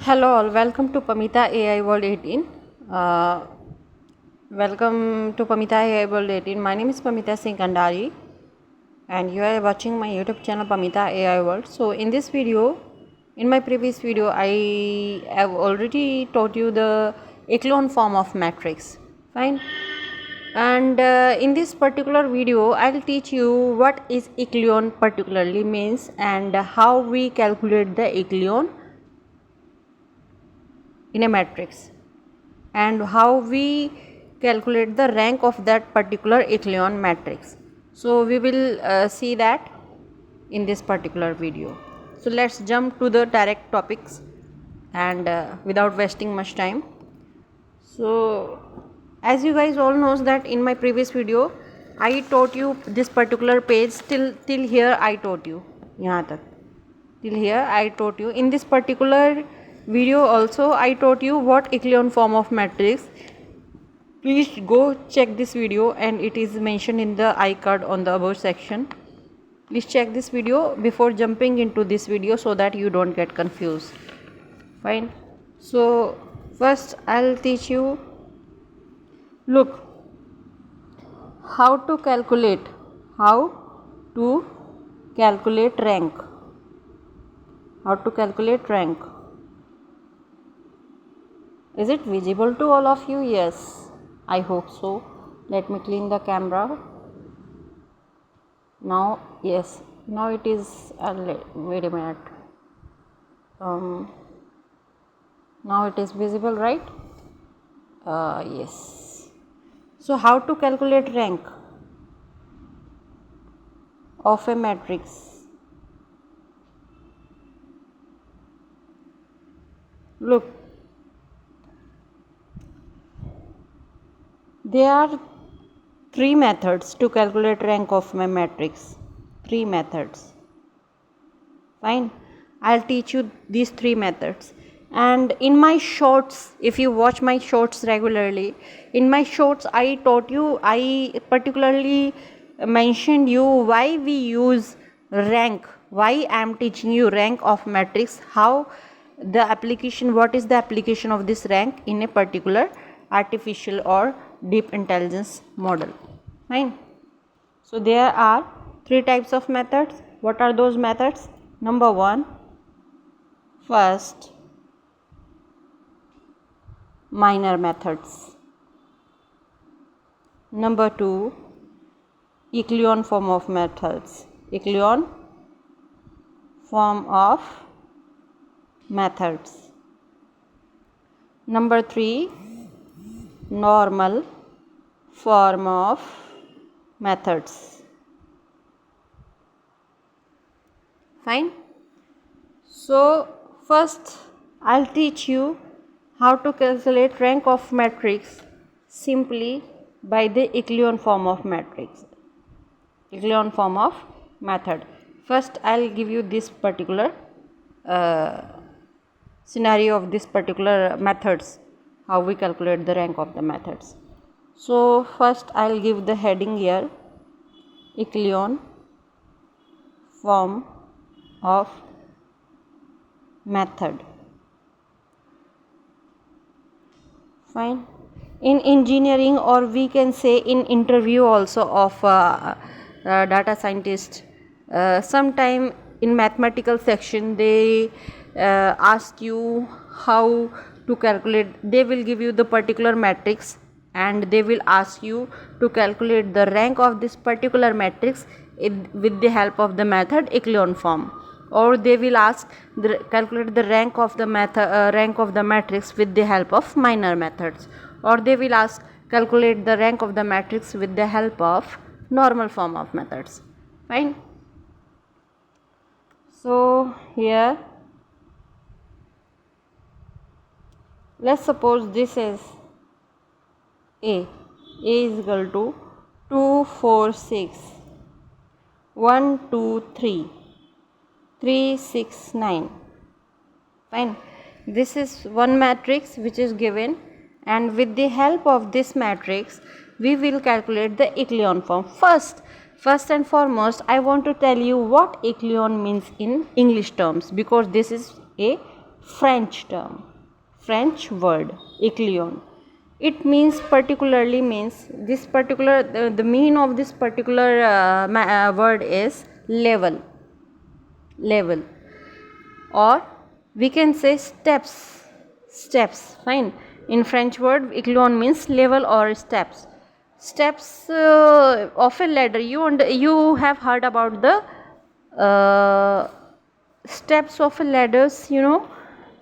Hello all, welcome to Pamita AI World 18. Uh, Welcome to Pamita AI World 18. My name is Pamita Singh Kandari and you are watching my YouTube channel Pamita AI World. So in this video, in my previous video, I have already taught you the echelon form of matrix. Fine. And in this particular video, I'll teach you what is echelon particularly means and how we calculate the echelon in a matrix and how we calculate the rank of that particular echelon matrix. So we will see that in this particular video. So let's jump to the direct topics and without wasting much time. So as you guys all knows that in my previous video I taught you this particular page till here. I taught you yahan tak till here. I taught you in this particular video also. I taught you what echelon form of matrix. Please go check this video and it is mentioned in the iCard on the above section. Please check this video before jumping into this video so that you don't get confused. Fine. So first I'll teach you, look, how to calculate rank. How to calculate rank. Is it visible to all of you? Yes, I hope so. Let me clean the camera. Now, yes, now it is. Wait a minute. Now it is visible, right? Yes. So, how to calculate rank of a matrix? Look, there are three methods to calculate rank of my matrix. Three methods. Fine. I'll teach you these three methods. And in my shorts, if you watch my shorts regularly, in my shorts I taught you, I particularly mentioned you why we use rank, why I am teaching you rank of matrix, how the application, what is the application of this rank in a particular artificial or deep intelligence model. Fine. So there are three types of methods. What are those methods? Number one, first, minor methods. Number two, echelon form of methods. Echelon form of methods. Number three, normal form of methods. Fine. So first I'll teach you how to calculate rank of matrix simply by the echelon form of matrix. Echelon form of method. First I'll give you this particular scenario of this particular methods, how we calculate the rank of the methods. So first I'll give the heading here, echelon form of method. Fine. In engineering, or we can say in interview also of data scientist, sometime in mathematical section they ask you how to calculate. They will give you the particular matrix and they will ask you to calculate the rank of this particular matrix with the help of the method echelon form, or they will ask calculate the rank of the rank of the matrix with the help of minor methods, or they will ask calculate the rank of the matrix with the help of normal form of methods. Fine. So here, let's suppose this is A is equal to 2, 4, 6, 1, 2, 3, 3, 6, 9. Fine. This is one matrix which is given, and with the help of this matrix we will calculate the echelon form. First and foremost, I want to tell you what echelon means in English terms, because this is a French term, French word, échelon. It means particularly means this particular the meaning of this particular word is level, level, or we can say steps, steps. Fine. In French word, échelon means level or steps. Steps of a ladder. You have heard about the steps of ladders, you know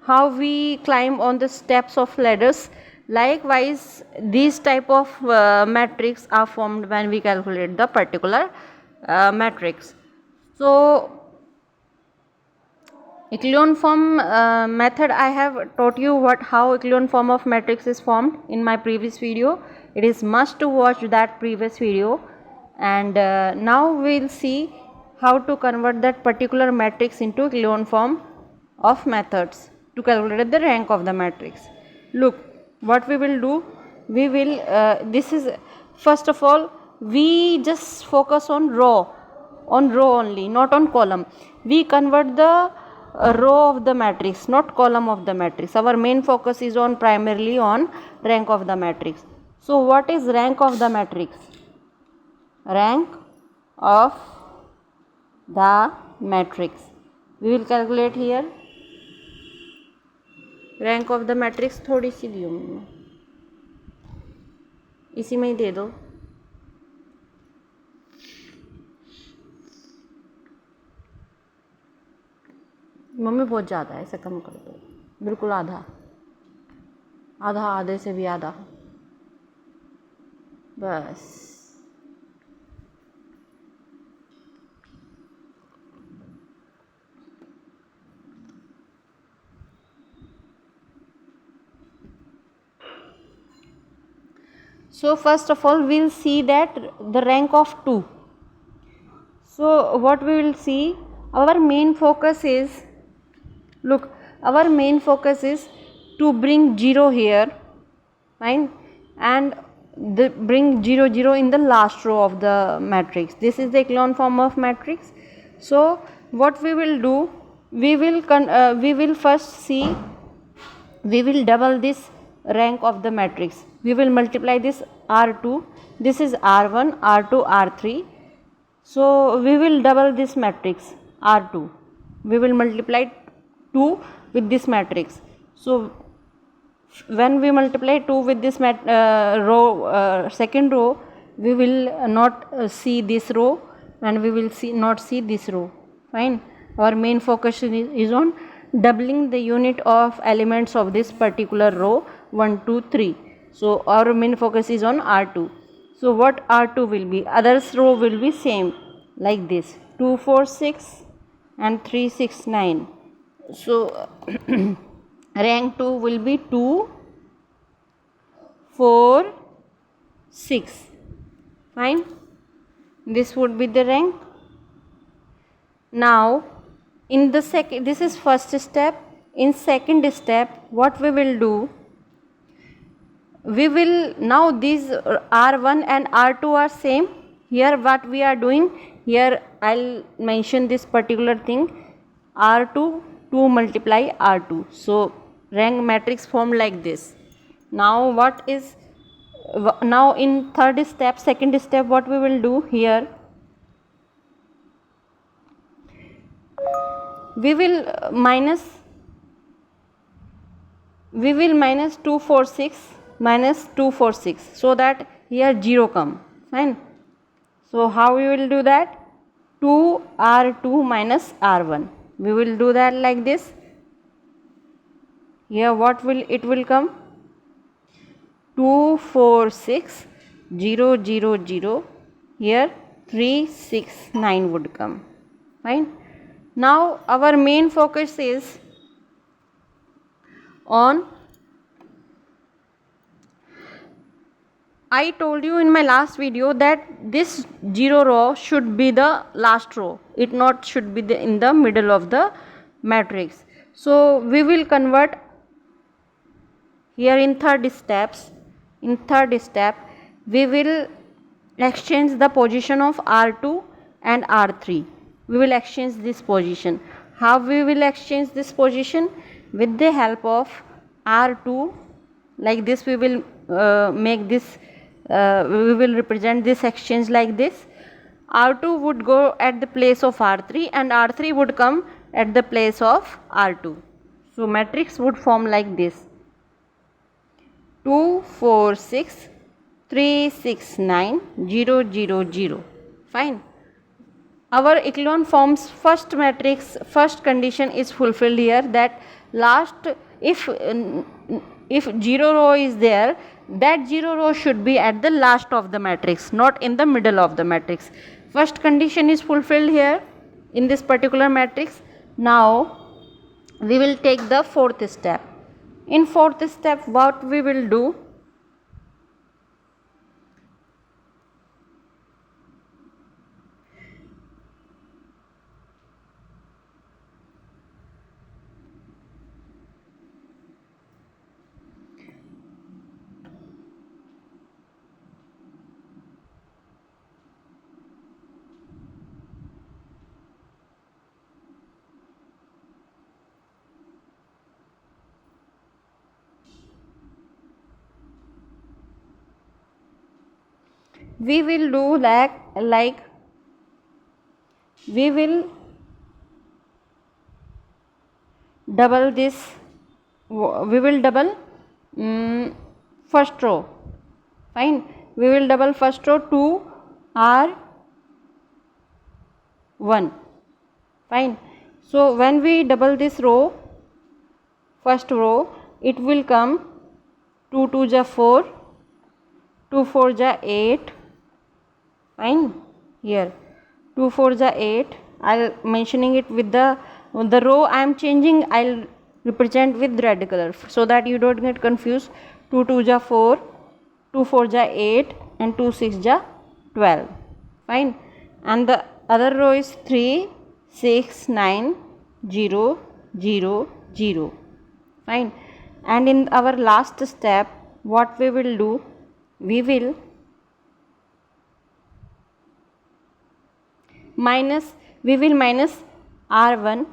how we climb on the steps of ladders. Likewise, these type of matrix are formed when we calculate the particular matrix. So echelon form method, I have taught you how echelon form of matrix is formed in my previous video. It is must to watch that previous video. And now we will see how to convert that particular matrix into echelon form of methods to calculate the rank of the matrix. Look, what we will do, we will this is first of all we just focus on row only, not on column. We convert the row of the matrix, not column of the matrix. Our main focus is on primarily on rank of the matrix. So what is rank of the matrix? Rank of the matrix. We will calculate here. Rank of the matrix थोड़ी सी दी मैंने, इसी में ही दे दो. Mummy बहुत ज़्यादा है, इसे कम कर दो, बिल्कुल आधा, आधा आधे से भी आधा, बस. So first of all we will see that the rank of 2. So what we will see, our main focus is, look, our main focus is to bring 0 here, fine, and bring 0 0 in the last row of the matrix. This is the echelon form of matrix. So what we will do, we will first see, we will double this rank of the matrix. We will multiply this R2, this is R1, R2, R3. So we will double this matrix R2. We will multiply 2 with this matrix. So when we multiply 2 with this second row, we will not see this row, and we will not see this row. Fine. Our main focus is on doubling the unit of elements of this particular row 1, 2, 3. So our main focus is on R2. So what R2 will be? Others row will be same like this, 2, 4, 6 and 3, 6, 9. So rank 2 will be 2, 4, 6. Fine. This would be the rank. Now in the second, this is first step. In second step, what we will do, we will, now these R1 and R2 are same. Here what we are doing, here I'll mention this particular thing, R2 2 multiply R2. So rank matrix formed like this. Now what is, now in third step, second step, what we will do here, we will minus 2, 4, 6 minus 2, 4, 6, so that here 0 come. Fine. So how we will do that? 2 R2 minus R1. We will do that like this. Here what will it will come? 2, 4, 6, 0, 0, 0. Here 3, 6, 9 would come. Fine. Now our main focus is on, I told you in my last video that this 0 row should be the last row. It not should be in the middle of the matrix. So we will convert here in third steps. In third step, we will exchange the position of R2 and R3. We will exchange this position. How we will exchange this position? with the help of R2, like this we will make this, we will represent this exchange like this. R2 would go at the place of R3 and R3 would come at the place of R2. So matrix would form like this: 2 4 6 3 6 9 0 0 0. Fine. Our echelon forms first matrix, first condition is fulfilled here, that last, if 0 row is there, that 0 row should be at the last of the matrix, not in the middle of the matrix. First condition is fulfilled here in this particular matrix. Now we will take the fourth step. In fourth step, what we will do? We will do like we will double this, we will double first row. Fine, we will double first row 2 R1. Fine. So when we double this row, first row, it will come 2 2 ja 4, 2 4 ja 8. Fine. Here 2 4 ja 8. I'll mentioning it with the row I am changing, I'll represent with red color so that you don't get confused. 2 2 ja 4, 2 4 ja 8 and 2 6 ja 12. Fine. And the other row is 3 6 9 0 0 0. Fine. And in our last step, what we will do? We will minus R1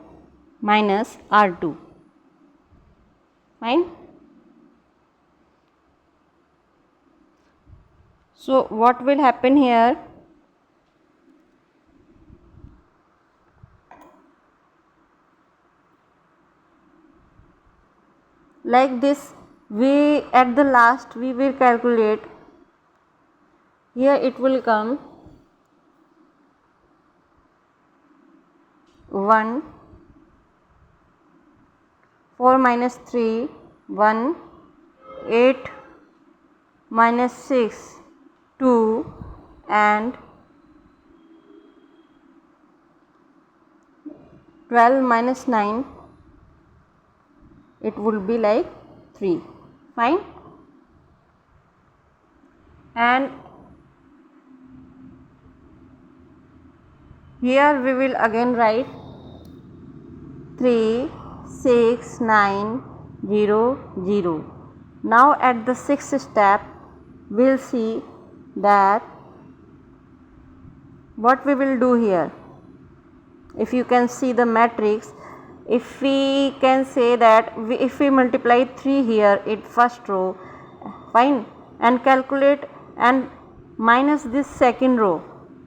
minus R2. Fine. So what will happen here? Like this, we at the last we will calculate. Here it will come 1 4 minus 3 1 8 minus 6 2 and 12 minus 9, it will be like 3. Fine. And here we will again write 3 6 9 0 0. Now at the sixth step, we will see that what we will do here. If you can see the matrix, if we can say that if we multiply 3 here in first row, fine, and calculate and minus this second row,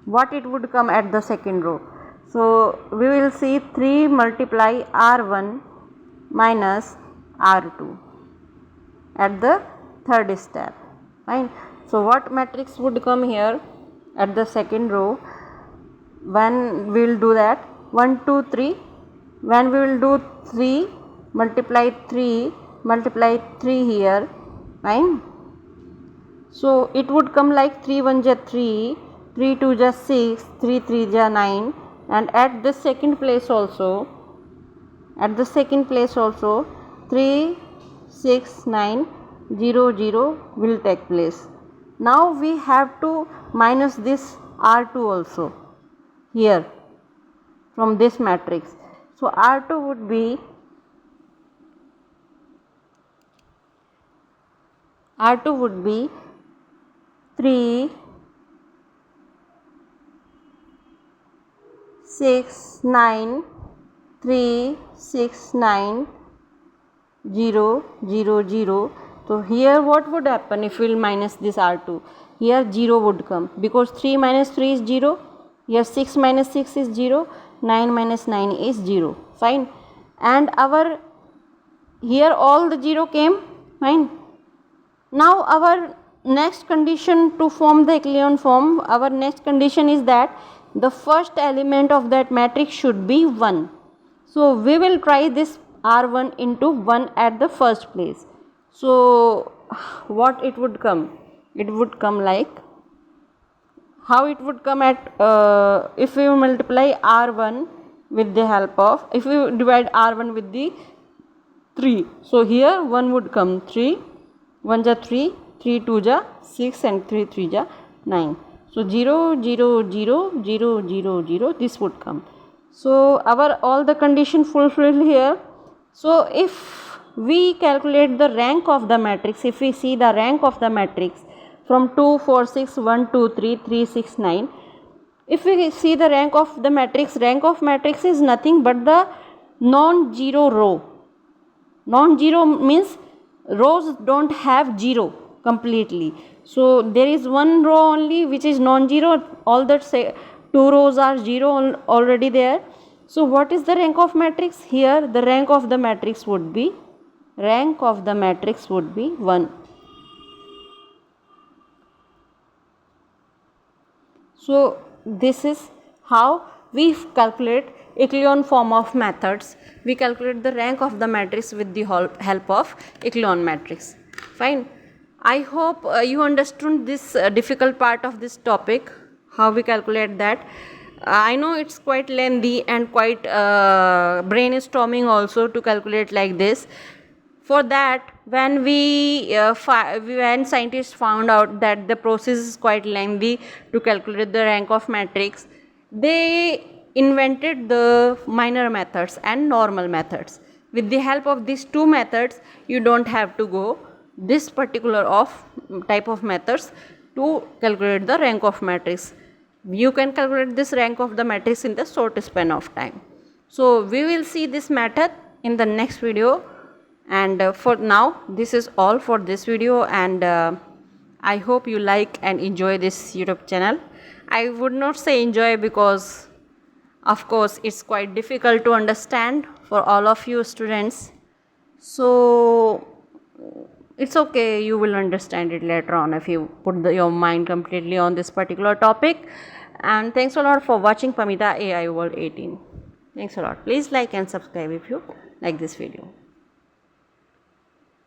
what it would come at the second row. So we will see 3 multiply R1 minus R2 at the third step. Fine. So what matrix would come here at the second row? When we will do that, 1 2 3, when we will do 3 multiply 3 here. Fine. So it would come like 3 1 ja 3, 3 2 ja 6, 3 3 ja 9, and at the second place also 3 6 9 0 0 will take place. Now we have to minus this R2 also here from this matrix. So R2 would be R2 would be 3 6 9 3 6 9 0, 0, 0. So here what would happen if we will minus this R2? Here 0 would come because 3 minus 3 is 0. Here 6 minus 6 is 0. 9 minus 9 is 0. Fine. And our here all the 0 came. Fine. Now our next condition to form the echelon form, our next condition is that the first element of that matrix should be 1. So we will try this R1 into 1 at the first place. So what it would come? It would come like, how it would come at, if we multiply R1 with the help of, if we divide R1 with the 3. So here 1 would come, 3, 1 ja 3, 3 2 ja 6 and 3 3 ja 9. So 0, 0, 0, 0, 0, 0, this would come. So our all the condition fulfilled here. So if we calculate the rank of the matrix, if we see the rank of the matrix from 2, 4, 6, 1, 2, 3, 3, 6, 9. If we see the rank of the matrix is nothing but the non-zero row. Non-zero means rows don't have 0 completely. So there is one row only which is non-zero, all that say 2 rows are 0 already there. So what is the rank of matrix? Here the rank of the matrix would be 1. So this is how we calculate echelon form of methods. We calculate the rank of the matrix with the help of echelon matrix. Fine. I hope you understood this difficult part of this topic, how we calculate that. I know it's quite lengthy and quite brainstorming also to calculate like this. For that, when when scientists found out that the process is quite lengthy to calculate the rank of matrix, they invented the minor methods and normal methods. With the help of these two methods, you don't have to go this particular type of methods to calculate the rank of matrix. You can calculate this rank of the matrix in the short span of time. So we will see this method in the next video. And for now, this is all for this video, and I hope you like and enjoy this YouTube channel. I would not say enjoy because of course it's quite difficult to understand for all of you students. So it's okay, you will understand it later on if you put your mind completely on this particular topic. And thanks a lot for watching Pamita AI World 18. Thanks a lot. Please like and subscribe if you like this video.